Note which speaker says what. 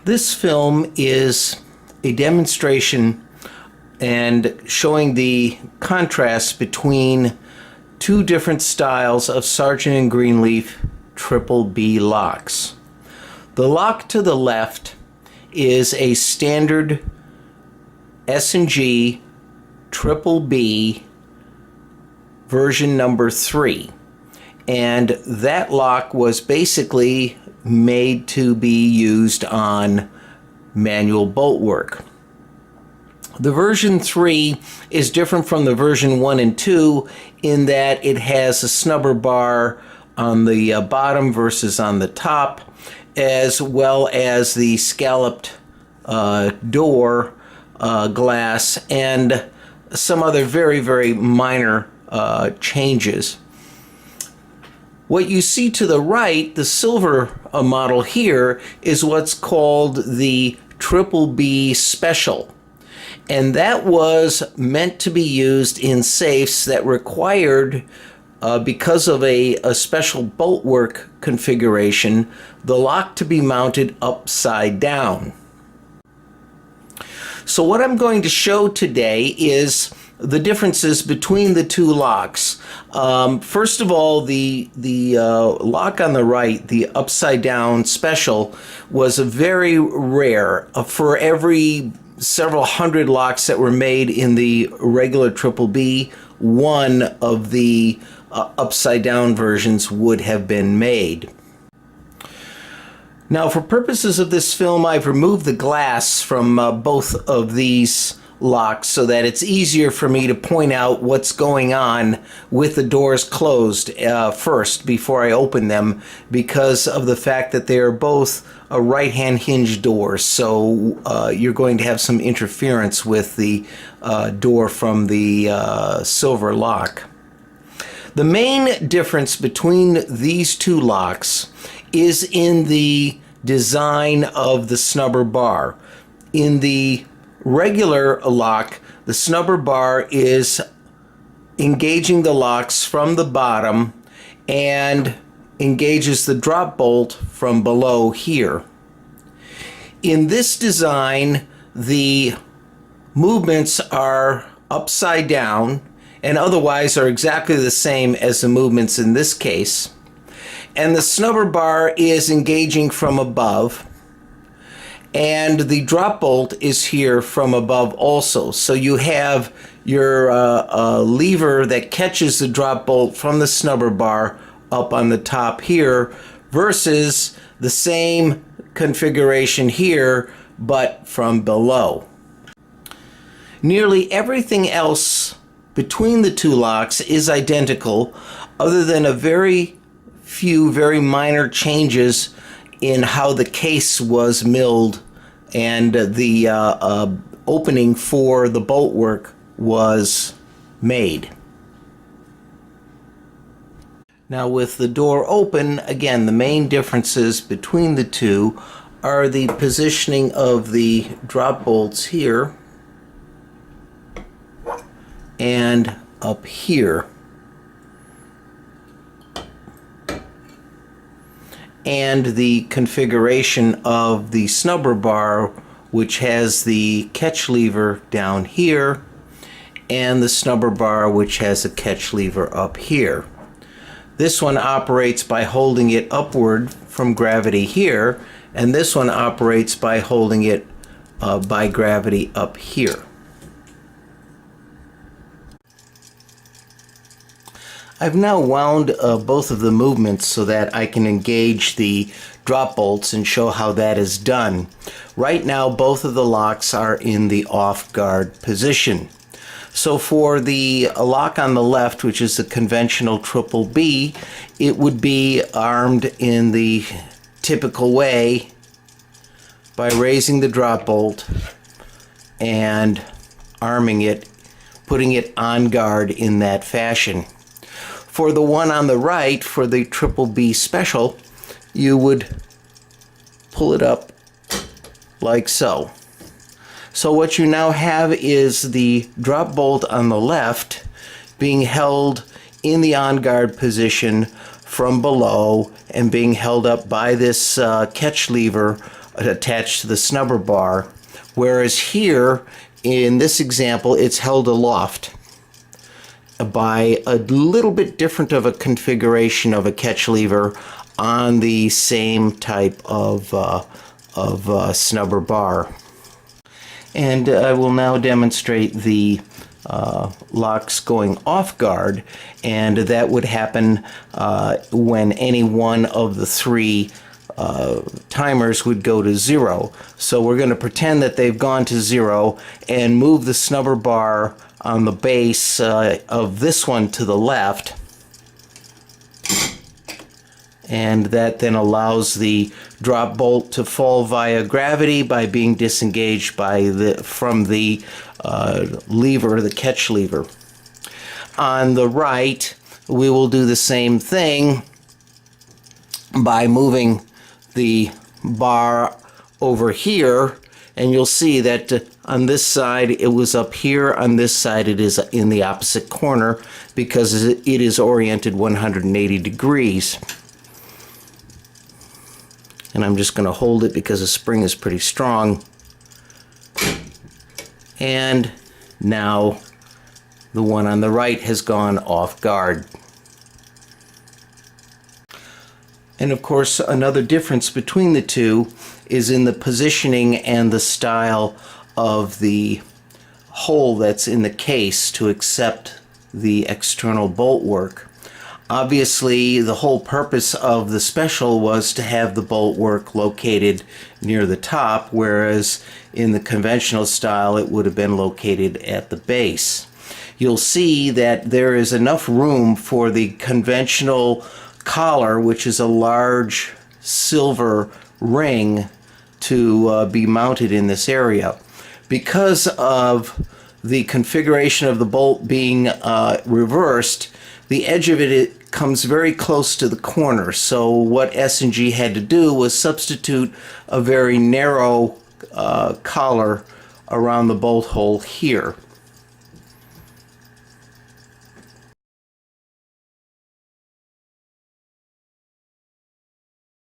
Speaker 1: This film is a demonstration and showing the contrast between two different styles of Sargent Greenleaf Triple B locks. The lock to the left is a standard S&G Triple B version number 3, and that lock was basically made to be used on manual bolt work. The version 3 is different from the version 1 and 2 in that it has a snubber bar on the bottom versus on the top, as well as the scalloped door glass and some other very minor changes. What you see to the right, the silver model here, is what's called the Triple B Special. And that was meant to be used in safes that required, because of a special bolt work configuration, the lock to be mounted upside down. So what I'm going to show today is the differences between the two locks. First of all, the lock on the right, the upside down special, was very rare. For every several hundred locks that were made in the regular Triple B, one of the upside down versions would have been made. Now, for purposes of this film, I've removed the glass from both of these locks so that it's easier for me to point out what's going on with the doors closed first before I open them, because of the fact that they are both a right-hand hinge doors, so you're going to have some interference with the door from the silver lock. The main difference between these two locks is in the design of the snubber bar. In the regular lock, the snubber bar is engaging the locks from the bottom and engages the drop bolt from below here. In this design, the movements are upside down and otherwise are exactly the same as the movements in this case. And the snubber bar is engaging from above, and the drop bolt is here from above also. So you have your lever that catches the drop bolt from the snubber bar up on the top here, versus the same configuration here but from below. Nearly everything else between the two locks is identical, other than a very few very minor changes in how the case was milled and the opening for the bolt work was made. Now, with the door open, again, the main differences between the two are the positioning of the drop bolts here and up here, and the configuration of the snubber bar, which has the catch lever down here, and the snubber bar, which has a catch lever up here. This one operates by holding it upward from gravity here, and this one operates by holding it by gravity up here. I've now wound both of the movements so that I can engage the drop bolts and show how that is done. Right now, both of the locks are in the off guard position. So for the lock on the left, which is the conventional Triple B, it would be armed in the typical way by raising the drop bolt and arming it, putting it on guard in that fashion. For the one on the right, for the Triple B Special, you would pull it up like so. So what you now have is the drop bolt on the left being held in the on guard position from below and being held up by this catch lever attached to the snubber bar, whereas here in this example it's held aloft by a little bit different of a configuration of a catch lever on the same type of snubber bar. And I will now demonstrate the locks going off guard, and that would happen when any one of the three timers would go to 0. So we're going to pretend that they've gone to 0 and move the snubber bar on the base of this one to the left, and that then allows the drop bolt to fall via gravity by being disengaged from the lever, the catch lever. On the right, we will do the same thing by moving the bar over here, and you'll see that on this side it was up here, on this side it is in the opposite corner because it is oriented 180 degrees. And I'm just going to hold it because the spring is pretty strong. And now the one on the right has gone off guard. And of course, another difference between the two is in the positioning and the style of the hole that's in the case to accept the external bolt work. Obviously, the whole purpose of the special was to have the bolt work located near the top, whereas in the conventional style it would have been located at the base. You'll see that there is enough room for the conventional collar, which is a large silver ring, to be mounted in this area. Because of the configuration of the bolt being reversed, the edge of it comes very close to the corner. So what S&G had to do was substitute a very narrow collar around the bolt hole here.